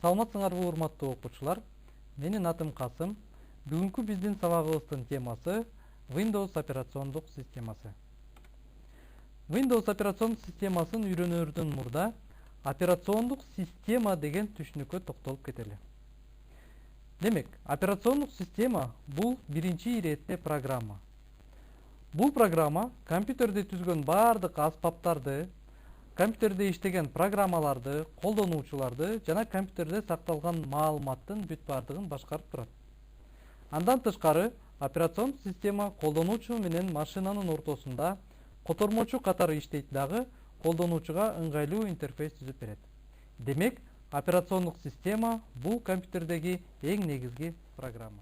Саламатсыңарбы урматтуу окуучулар? Менин атым Касым. Бүгүнкү биздин сабагыбыздын темасы Windows операциондук системасы. Windows операциондук системасын үйрөнөрдөн мурда операциондук система деген түшүнүккө токтолуп кетели. Демек, операциондук система бул биринчи иретте программа. Бул программа компьютерде түзгөн баардык аспаптарды, компьютерде иштеген программаларды, колдонуучуларды жана компьютерде сакталган маалыматтын бүт баардыгын башкарып турат. Андан тышкары, операциондук система колдонуучу менен машинанын ортосунда котормочу катары иштейт дагы, колдонуучуга ыңгайлуу интерфейс түзүп берет. Демек, операциондук система бул компьютердеги эң негизги программа.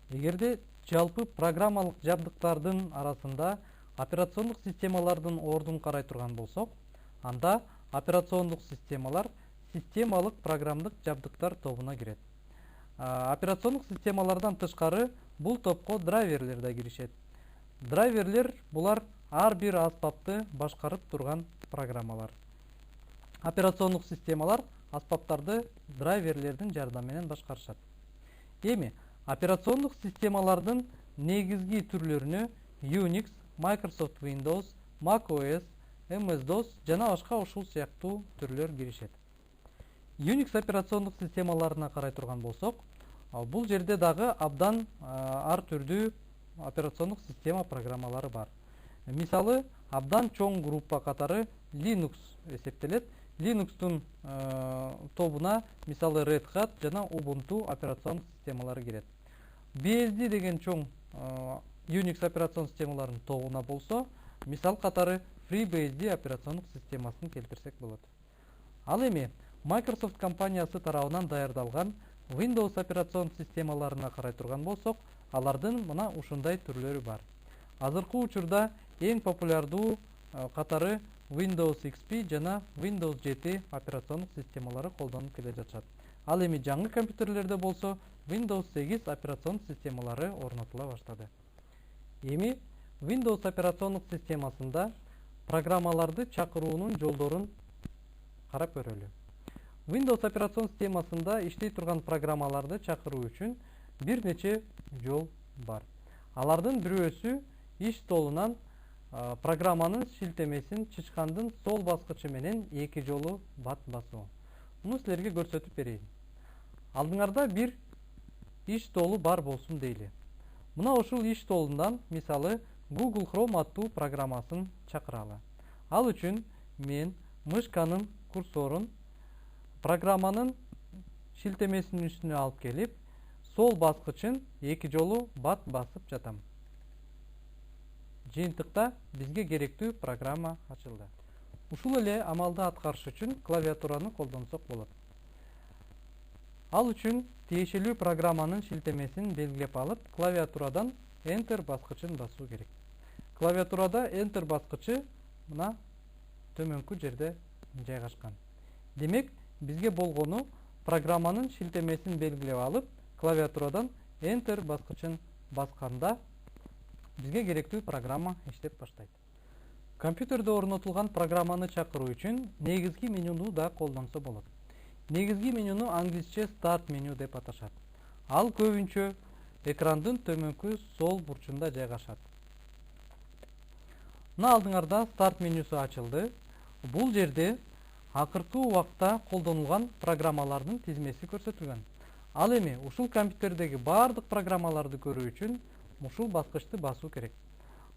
Эгерде жалпы программалык жабдыктардын арасында операциондук системалардын ордун карай турган болсок, анда операциондук системалар системалык программдык жабдыктар тобуна кирет. Операциондук системалардан тышкары бул топко драйверлер да киришет. Драйверлер булар ар бир аспапты башкарып турган программалар. Операциондук системалар аспаптарды драйверлердин жардамы менен башкарышат. Эми операциондук системалардын негизги түрлөрүнө Unix, Microsoft Windows, macOS, MS-DOS жана башка ушул сыяктуу түрлөр киришет. Unix операциондук системаларына карай турган болсок, бул жерде дагы абдан ар түрдүү операциондук система программалары бар. Мисалы, абдан чоң группа катары Linux эсептелет. Linux'тун тобуна мисалы Red Hat жана Ubuntu операциондук системалары кирет. BSD деген чоң Unix операциондук системаларынын тобуна болсо, мисал катары FreeBSD операциондук системасын келтирсек болот. Ал эми Microsoft компаниясы тарабынан даярдалган Windows операциондук системаларына карай турган болсок, алардын мына ушундай түрлөрү бар. Азыркы учурда эң популярдуу катары Windows XP жана Windows 7 операциондук системалары колдонуп келе жатышат. Ал эми жаңы компьютерлерде болсо Windows 8 операциондук системалары орнотула баштады. Эми Windows операциондук системасында программаларды чакыруунун жолдорун карап көрөлү. Windows операциондук системасында иштей турган программаларды чакыруу үчүн бир нече жол бар. Алардын бирөөсү иш столунан программанын шилтемесин чычкандын сол баскычы менен эки жолу бат басуу. Муну силерге көрсөтүп берейин. Алдыңарда бир иш столу бар болсун дейли. Мына ушул иш столундан мисалы Google Chrome аттуу программасын чакыралы. Ал үчүн мен мышканын курсорун программанын шилтемесинин үстүнө алып келип, сол баскычын эки жолу бат басып жатам. Жыйынтыкта бизге керектүү программа ачылды. Ушул эле амалды аткарыш үчүн клавиатураны колдонсок болот. Ал үчүн тиешелүү программанын шилтемесин белгилеп алып, клавиатурадан Enter баскычын басуу керек. Клавиатурада Enter баскычы мына төмөнкү жерде жайгашкан. Демек, бизге болгону программанын шилтемесин белгилеп алып, клавиатурадан Enter баскычын басканда бизге керектүү программа иштеп баштайт. Компьютерде орнотулган программаны чакыруу үчүн негизги менюну да колдонсо болот. Негизги менюну англисче Start меню деп аташат. Ал көбүнчө экрандын төмөнкү сол бурчунда жайгашат. Мына алдыңарда Start менюсу ачылды. Бул жерде акыркы убакта колдонулган программалардын тизмеси көрсөтүлгөн. Ал эми ушул компьютердеги баардык программаларды көрүү үчүн ушул баскычты басуу керек.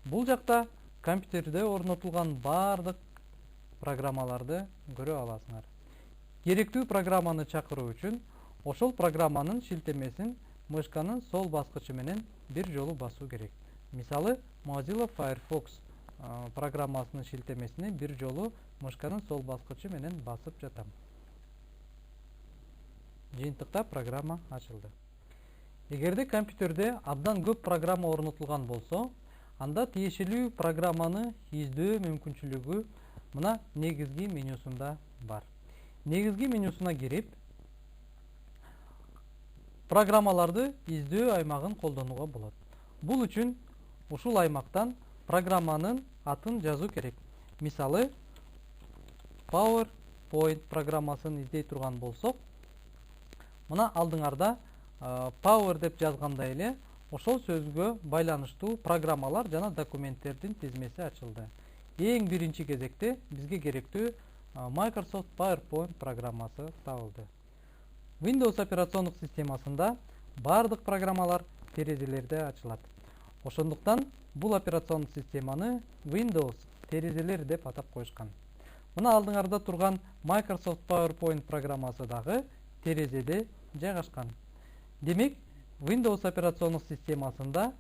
Бул жакта компьютерде орнотулган баардык программаларды көрө аласыңар. Керектүү программаны чакыруу үчүн ошол программанын шилтемесин мышканын сол баскычы менен бир жолу басуу керек. Мисалы, Mozilla Firefox программасынын шилтемесини бир жолу мышканын сол баскычы менен басып жатам. Жыйынтыкта программа ачылды. Эгерде компьютерде абдан көп программа орнотулган болсо, анда тиешелүү программаны издөө мүмкүнчүлүгү мына негизги менюсунда бар. Негизги менюсуна кирип, программаларды издөө аймагын колдонууга болот. Бул үчүн ушул аймактан программанын атын жазуу керек. Мисалы, PowerPoint программасын издей турган болсок, Мына алдыңарда power деп жазгандай эле ошол сөзгө байланыштуу программалар жана документтердин тизмеси ачылды. Эң биринчи кезекте бизге керектүү Microsoft PowerPoint программасы табылды. Windows операциондук системасында бардык программалар терезелерде ачылат. Ошондуктан бул операциондук системаны Windows терезелер деп атап коюшкан. Мына алдыңарда турган Microsoft PowerPoint программасы дагы терезеде жайгашкан. Демек, Windows операциондук системасында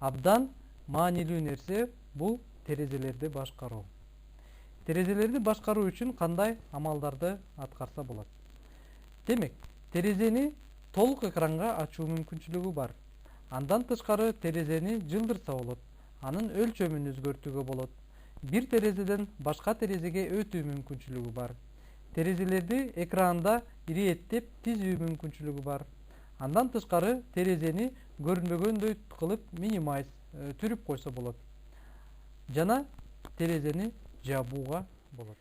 абдан маанилүү нерсе бул терезелерди башкаруу. Терезелерди башкаруу үчүн кандай амалдарды аткарса болот? Демек, терезени толук экранга ачуу мүмкүнчүлүгү бар. Андан тышкары терезени жылдырса болот. Анын өлчөмүн өзгөртүүгө болот. Бир терезеден башка терезеге өтүү мүмкүнчүлүгү бар. Терезелерди экранда ириеттеп тизүү мүмкүнчүлүгү бар. Андан тышкары терезени көрүнбөгөндөй кылып минимайз түрүп койсо болот. Жана терезени жабууга болот.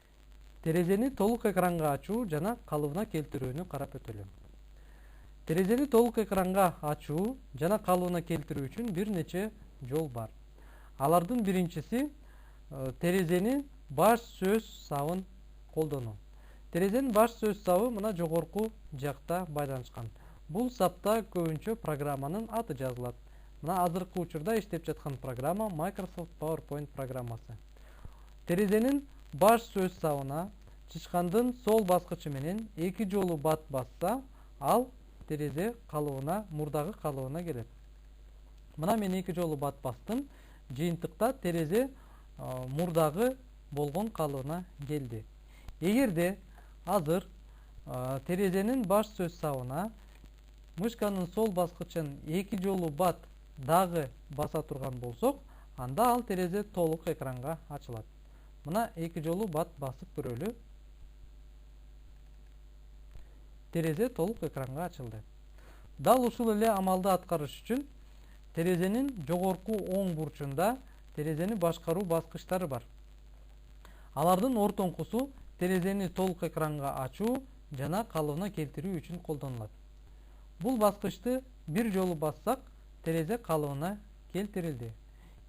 Терезени толук экранга ачуу жана калыбына келтирүүнү карап өтөлү. Терезени толук экранга ачуу жана калыбына келтирүү үчүн бир нече жол бар. Алардын биринчиси терезенин баш сөз сабын колдонуу. Терезенин баш сөз сабы мына жогорку жакта байланышкан. Бул сапта көбүнчө программанын аты жазылат. Мына азыркы учурда иштеп жаткан программа Microsoft PowerPoint программасы. Терезенин баш сөз сабына чычкандын сол баскычы менен 2 жолу бат басса, ал терезе калыбына, мурдагы калыбына келет. Мына мен 2 жолу бат бастым. Жыйынтыкта терезе мурдагы болгон калыбына келди. Эгерде азыр терезенин баш сөз сабына мышканын сол баскычын 2 жолу бат дагы баса турган болсок, анда ал терезе толук экранга ачылат. Мына 2 жолу бат басып көрөлү. Терезе толук экранга ачылды. Дал ушул эле амалды аткарыш үчүн терезенин жогорку оң бурчунда терезени башкаруу баскычтары бар. Алардын ортоңкусу терезени толук экранга ачуу жана калыбына келтирүү үчүн колдонулат. Бул баскычты бир жолу бассак, терезе калыбына келтирилди.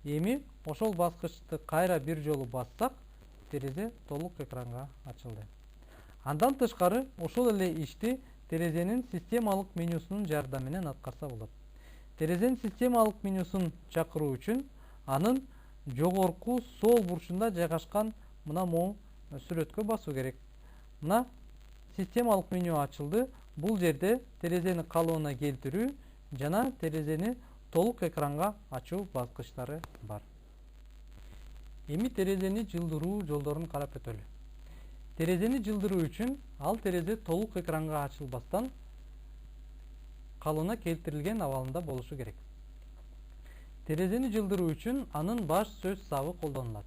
Эми ошол баскычты кайра бир жолу бассак, терезе толук экранга ачылды. Андан тышкары ошол эле ишти терезенин системалык менюсунун жардамы менен аткарса болот. Терезенин системалык менюсун чакыруу үчүн анын жогорку сол бурчунда жайгашкан мына могу сүрөткө басуу керек. Мына системалык меню ачылды. Бул жерде терезени калыбына келтирүү жана терезени толук экранга ачуу баскычтары бар. Эми терезени жылдыруу жолдорун карап өтөлү. Терезени жылдыруу үчүн ал терезе толук экранга ачылбастан калыбына келтирилген абалында болушу керек. Терезени жылдыруу үчүн анын баш сөз сабы колдонулат.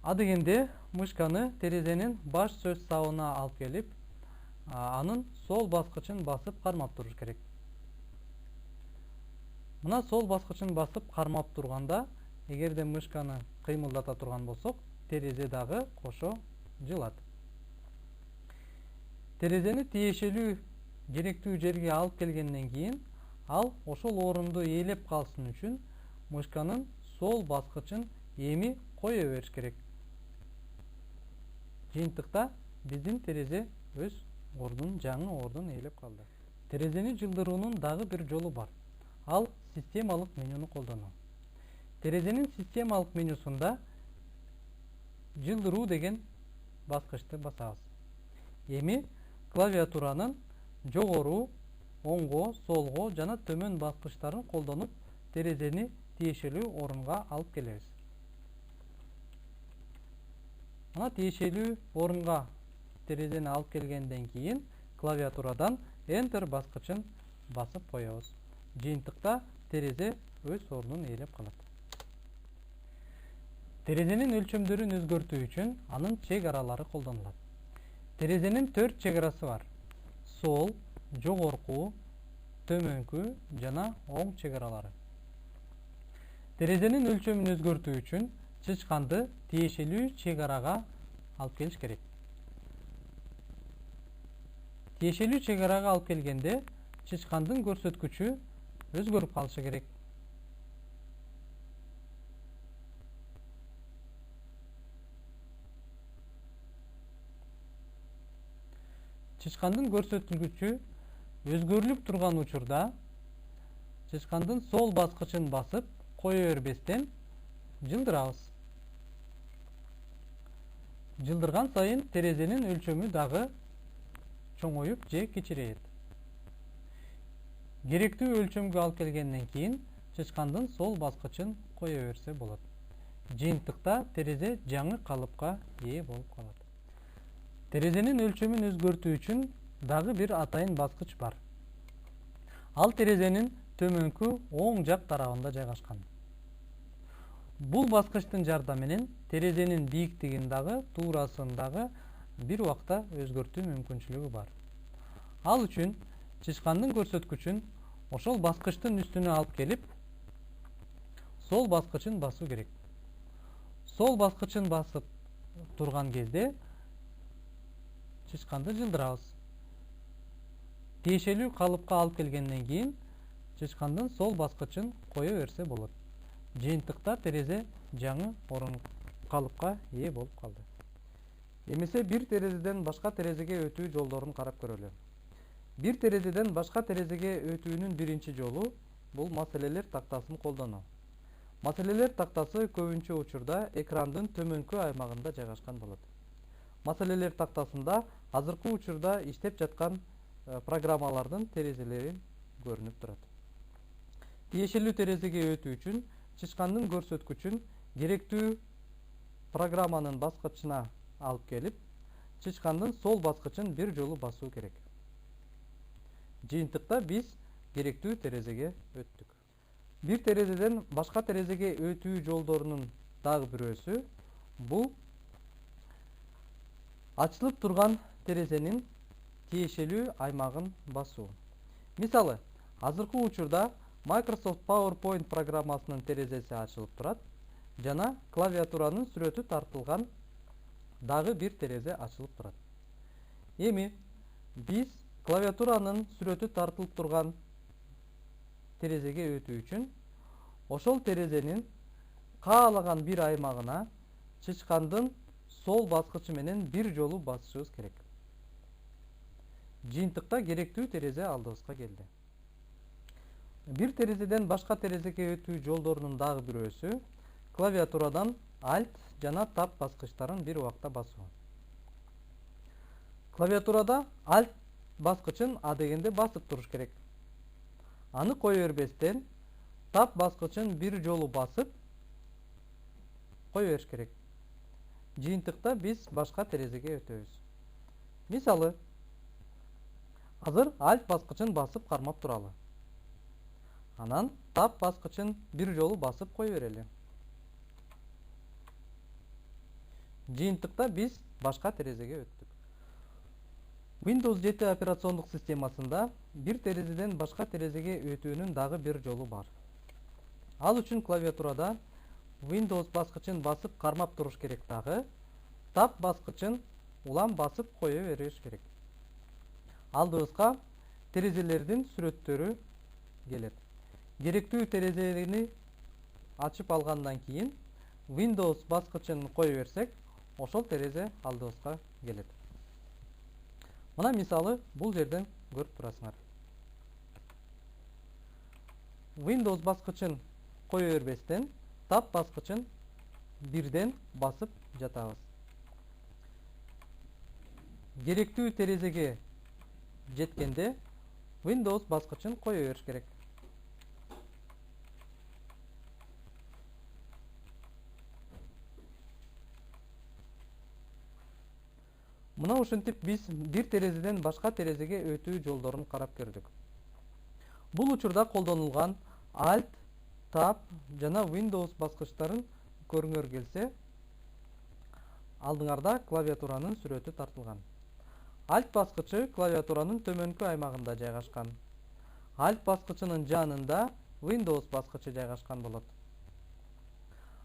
Адегенде мышканы терезенин баш сөз сабына алып келип, анын сол баскычын басып кармап туруш керек. Мына сол баскычын басып кармап турганда, эгерде мышканы кыймылдата турган болсок, терезе дагы кошо жылат. Терезени тиешелүү керектүү жерге алып келгенден кийин, ал ошол орунду ээлеп калсын үчүн мышканын сол баскычын эми кое бериш керек. Жыйынтыкта биздин терезе өз ордун, жаңы ордун ээлеп калды. Терезени жылдыруунун дагы бир жолу бар. Ал системалык менюну колдонуу. Терезенин системалык менюсунда жылдыруу деген баскычты басабыз. Эми клавиатуранын жогору, оңго, солго жана төмөн баскычтарын колдонуп терезени тиешелүү орунга алып келебиз. Мына тиешелүү орунга терезени алып келгенден кийин клавиатурадан Enter баскычын басып коебуз. Жыйынтыкта терезе өз ордун ээлеп калат. Терезенин өлчөмдөрүн өзгөртүү үчүн анын чек аралары колдонулат. Терезенин 4 чек арасы бар. Сол, жогорку, төмөнкү жана оң чек аралары. Терезенин өлчөмүн өзгөртүү үчүн чычканды тиешелүү чек арага алып келиш керек. Тиешелүү чек арага алып келгенде чычкандын көрсөткүчү өзгөрүп калышы керек. Чычкандын көрсөткүчү өзгөрүлүп турган учурда чычкандын сол баскычын басып кое бербестен жылдырабыз. Жылдырган сайын терезенин өлчөмү дагы чоңоюп же кичирейет. Керектүү өлчөмгө алып келгенден кийин чычкандын сол баскычын кое берсе болот. Жыйынтыкта терезе жаңы калыпка ээ болуп калат. Терезенин өлчөмүн өзгөртүү үчүн дагы бир атайын баскыч бар. Ал терезенин төмөнкү оң жак тарабында жайгашкан. Бул баскычтын жардамы менен терезенин бийиктигин дагы туурасын дагы бир убакта өзгөртүү мүмкүнчүлүгү бар. Ал үчүн чычкандын көрсөткүчүн ошол баскычтын үстүнө алып келип, сол баскычын басуу керек. Сол баскычын басып турган кезде чычканды жылдырабыз. Тиешелүү калыпка алып келгенден кийин чычкандын сол баскычын кое берсе болот. Жыйынтыкта терезе жаңы калыпка ээ болуп калды. Эмесе бир терезеден башка терезеге өтүү жолдорун карап көрөлү. Бир терезеден башка терезеге өтүүнүн биринчи жолу бул маселелер тактасын колдонуу. Маселелер тактасы көбүнчө учурда экрандын төмөнкү аймагында жайгашкан болот. Маселелер тактасында азыркы учурда иштеп жаткан программалардын терезелери көрүнүп турат. Тиешелүү терезеге өтүү үчүн чычкандын көрсөткүчүн керектүү программанын баскычына алып келип, чычкандын сол баскычын бир жолу басуу керек. Жыйынтыкта биз керектүү терезеге өттүк. Бир терезеден башка терезеге өтүү жолдорунун дагы бирөөсү бул ачылып турган терезенин тиешелүү аймагын басуу. Мисалы, азыркы учурда Microsoft PowerPoint программасынын терезеси ачылып турат жана клавиатуранын сүрөтү тартылган дагы бир терезе ачылып турат. Эми биз клавиатуранын сүрөтү тартылып турган терезеге өтүү үчүн ошол терезенин каалаган бир аймагына чычкандын сол баскычы менен бир жолу басышыбыз керек. Жыйынтыкта керектүү терезе алдыбызга келди. Бир терезеден башка терезеге өтүү жолдорунун дагы бирөөсү клавиатурадан Alt жана Tab баскычтарын бир убакта басуу. Клавиатурада Alt баскычын адегенде басып туруш керек. Аны кое бербестен Tab баскычын бир жолу басып кое бериш керек. Жыйынтыкта биз башка терезеге өтөбүз. Мисалы, азыр Alt баскычын басып кармап туралы. Анан Tab баскычын бир жолу басып кое берели. Жыйынтыкта биз башка терезеге өттүк. Windows 7 операциондук системасында бир терезеден башка терезеге өтүүнүн дагы бир жолу бар. Ал үчүн клавиатурада Windows баскычын басып кармап туруш керек дагы, Tab баскычын улам басып кое бериш керек. Алдыбызга терезелердин сүрөттөрү келет. Керектүү терезени ачып алгандан кийин Windows баскычын кое берсек, ошол терезе алдыбызга келет. Мына мисалы бул жерден көрүп турасыңар. Windows баскычын кое бербестен Tab баскычын бирден басып жатабыз. Керектүү терезеге жеткенде Windows баскычын кое бериш керек. Мына ушинтип биз бир терезеден башка терезеге өтүү жолдорун карап көрдүк. Бул учурда колдонулган Alt, Tab жана Windows баскычтарын көрүңөр келсе, алдыңарда клавиатуранын сүрөтү тартылган. Alt баскычы клавиатуранын төмөнкү аймагында жайгашкан. Alt баскычынын жанында Windows баскычы жайгашкан болот.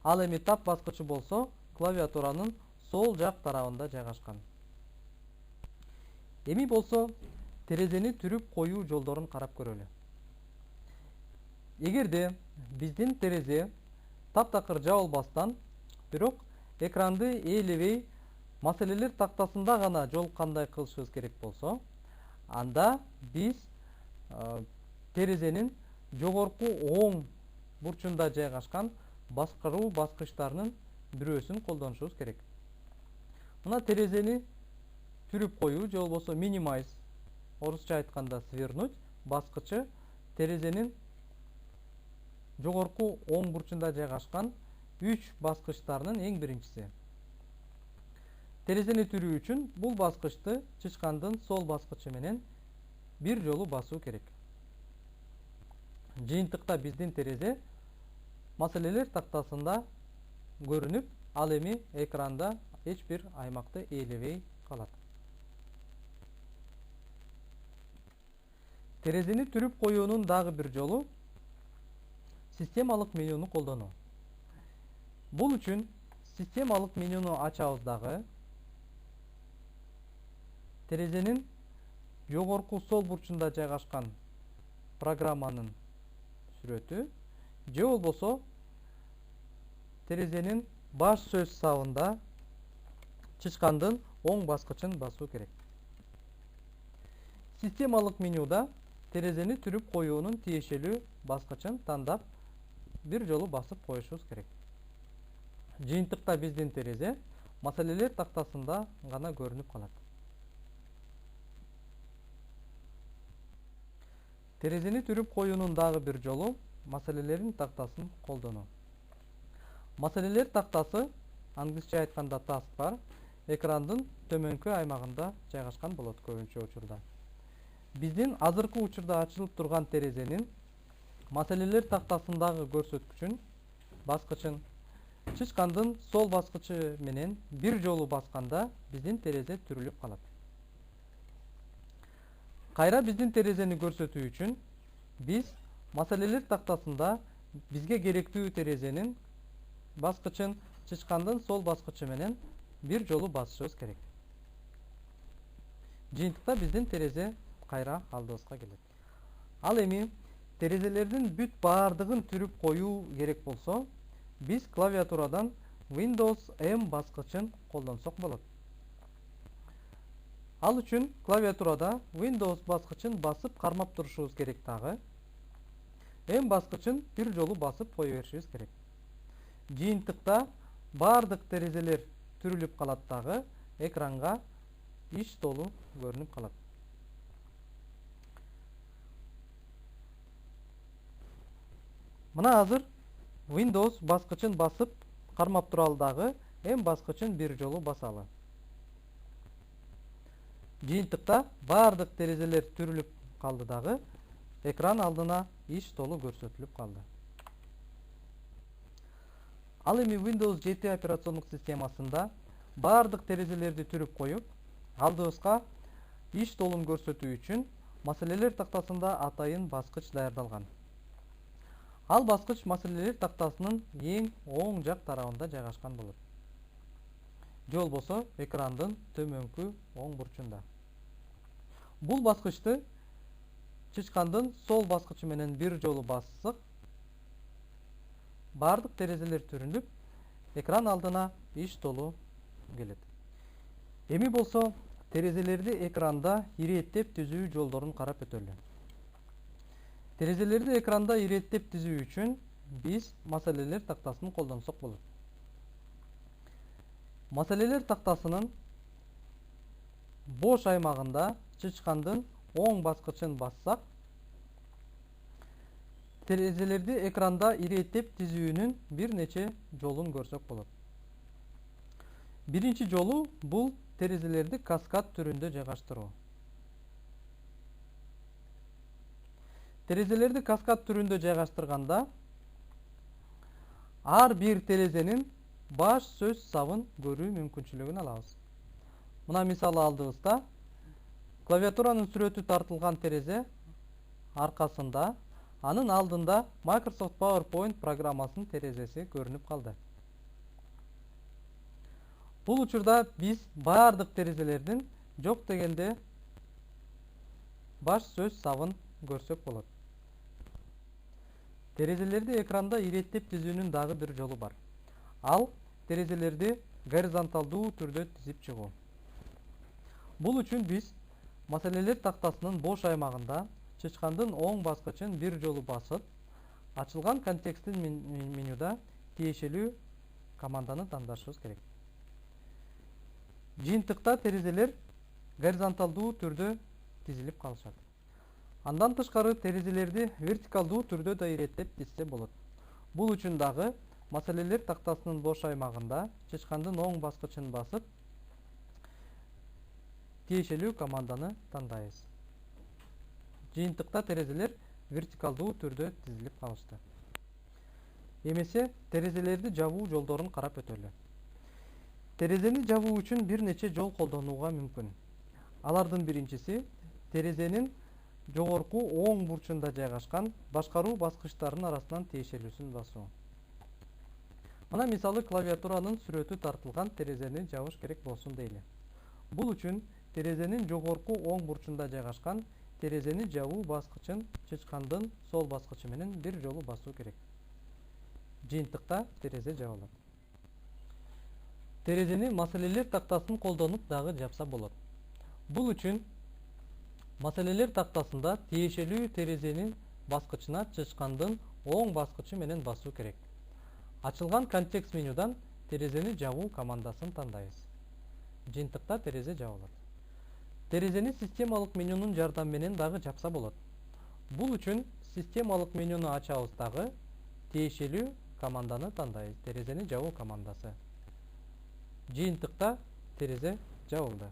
Ал эми Tab баскычы болсо, клавиатуранын сол жак тарабында жайгашкан. Эми болсо, терезени түрүп коюу жолдорун карап көрөлү. Эгерде биздин терезе таптакыр жабылбастан, бирок экранды ээлебей маселелер тактасында гана жолуккандай кылышыбыз керек болсо, анда биз терезенин жогорку оң бурчунда жайгашкан баскаруу баскычтарынын бирөөсүн колдонушубуз керек. Мына терезени түрүп коюу же болбосо минимайз, орусча айтканда свернуть баскычы терезенин жогорку оң бурчунда жайгашкан 3 баскычтарынын эң биринчиси. Терезени түрүү үчүн бул баскычты чычкандын сол баскычы менен бир жолу басуу керек. Жыйынтыкта биздин терезе маселелер тактасында көрүнүп, ал эми экранда эч бир аймакты ээлебей калат. Терезени түрүп коюунун дагы бир жолу системалык менюну колдонуу. Бул үчүн системалык менюну ачабыз дагы. Терезенин жогорку сол бурчунда жайгашкан программанын сүрөтү же болбосо терезенин баш сөз сабында чычкандын оң баскычын басуу керек. Системалык менюда терезени түрүп коюунун тиешелүү баскычын тандап бир жолу басып коюшубуз керек. Жыйынтыкта биздин терезе маселелер тактасында гана көрүнүп калат. Терезени түрүп коюунун дагы бир жолу маселелерин тактасын колдонуу. Маселелер тактасы, англисче айтканда taskbar, экрандын төмөнкү аймагында жайгашкан болот көбүнчө учурда. Биздин азыркы учурда ачылып турган терезенин маселелер тактасындагы көрсөткүчүн баскычын чычкандын сол баскычы менен бир жолу басканда биздин терезе түрүлүп калат. Кайра биздин терезени көрсөтүү үчүн биз маселелер тактасында бизге керектүү терезенин баскычын чычкандын сол баскычы менен бир жолу басышыбыз керек. Жыйынтыкта биздин терезе кайра алдыбызга келет. Ал эми терезелердин бүт баардыгын түрүп коюу керек болсо, биз клавиатурадан Windows M баскычын колдонсок болот. Ал үчүн клавиатурада Windows баскычын басып кармап турушубуз керек дагы. M баскычын бир жолу басып кое беришибиз керек. Жыйынтыкта баардык терезелер түрүлүп калат дагы, экранга иш толу көрүнүп калат. Мына азыр Windows баскычын басып кармап туралы дагы, M баскычын бир жолу басалы. Жыйынтыкта баардык терезелер түрүлүп калды дагы, экран алдына иш толу көрсөтүлүп калды. Ал эми Windows 7 операциондук системасында баардык терезелерди түрүп коюп, алдыбызга иш толун көрсөтүү үчүн маселелер тактасында атайын баскыч даярдалган. Ал баскыч маселелер тактасынын эң оң жак тарабында жайгашкан болот. Же болбосо экрандын төмөнкү оң бурчунда. Бул баскычты чычкандын сол баскычы менен бир жолу бассак, баардык терезелер түрүнүп, экран алдына иш толу келет. Эми болсо терезелерди экранда иреттеп түзүү жолдорун карап өтөлү. Терезелерди экранда иреттеп түзүү үчүн биз маселелер тактасын колдонсок болот. Маселелер тактасынын бош аймагында чычкандын оң баскычын бассак, терезелерди экранда иреттеп түзүүнүн бир нече жолун көрсөк болот. Биринчи жолу бул терезелерди каскад түрүндө жайгаштыруу. Терезелерди каскад түрүндө жайгаштырганда ар бир терезенин баш сөз сабын көрүү мүмкүнчүлүгүн алабыз. Мына мисалы алдыбызда клавиатуранын сүрөтү тартылган терезе аркасында, анын алдында Microsoft PowerPoint программасынын терезеси көрүнүп калды. Бул учурда биз баардык терезелердин жок дегенде баш сөз сабын көрсөк болот. Терезелерди экранда иреттеп тизүүнүн дагы бир жолу бар. Ал терезелерди горизонталдуу түрдө тизип чыгуу. Бул үчүн биз маселелер тактасынын бош аймагында чычкандын оң баскычын бир жолу басып, ачылган контексттин менюда тиешелүү команданы тандашыбыз керек. Жыйынтыкта терезелер горизонталдуу түрдө тизилип калышат. Андан тышкары терезелерди вертикалдуу түрдө да иреттеп тизсе болот. Бул үчүн дагы маселелер тактасынын бош аймагында чычкандын оң баскычын басып, тиешелүү команданы тандайбыз. Жыйынтыкта терезелер вертикалдуу түрдө тизилип калышты. Эмесе терезелерди жабуу жолдорун карап өтөлү. Терезени жабуу үчүн бир нече жол колдонууга мүмкүн. Алардын биринчиси терезенин жогорку оң бурчунда жайгашкан башкаруу баскычтарынын арасынан тиешелүүсүн басуу. Мына мисалы клавиатуранын сүрөтү тартылган терезени жабыш керек болсун дейли. Бул үчүн терезенин жогорку оң бурчунда жайгашкан терезени жабуу баскычын чычкандын сол баскычы менен бир жолу басуу керек. Жыйынтыкта терезе жабылат. Терезени маселелер тактасын колдонуп дагы жапса болот. Бул үчүн маселелер тактасында тиешелүү терезенин баскычына чычкандын оң баскычы менен басуу керек. Ачылган контекст менюдан терезени жабуу командасын тандайбыз. Жыйынтыкта терезе жабылат. Терезени системалык менюнун жардамы менен дагы жапса болот. Бул үчүн системалык менюну ачабыз дагы тиешелүү команданы тандайбыз. Терезени жабуу командасы. Жыйынтыкта терезе жабылды.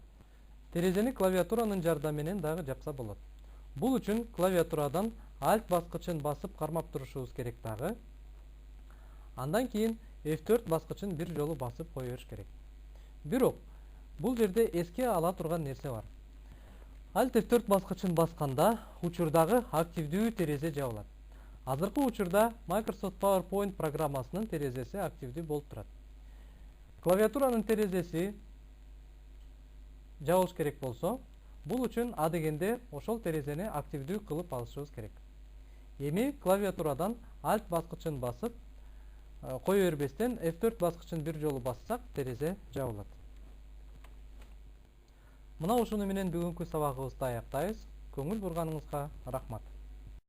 Терезени клавиатуранын жардамы менен дагы жапса болот. Бул үчүн клавиатурадан Alt баскычын басып кармап турушубуз керек дагы. Андан кийин F4 баскычын бир жолу басып кое бериш керек. Бирок бул жерде эске ала турган нерсе бар. Alt F4 баскычын басканда учурдагы активдүү терезе жабылат. Азыркы учурда Microsoft PowerPoint программасынын терезеси активдүү болуп турат. Клавиатуранын терезеси жабылыш керек болсо, бул үчүн адегенде ошол терезени активдүү кылып алышыбыз керек. Эми клавиатурадан Alt баскычын басып кое бербестен F4 баскычын бир жолу бассак, терезе жабылат. Мына ушуну менен бүгүнкү сабагыбызды аяктайбыз. Көңүл бурганыңызга рахмат.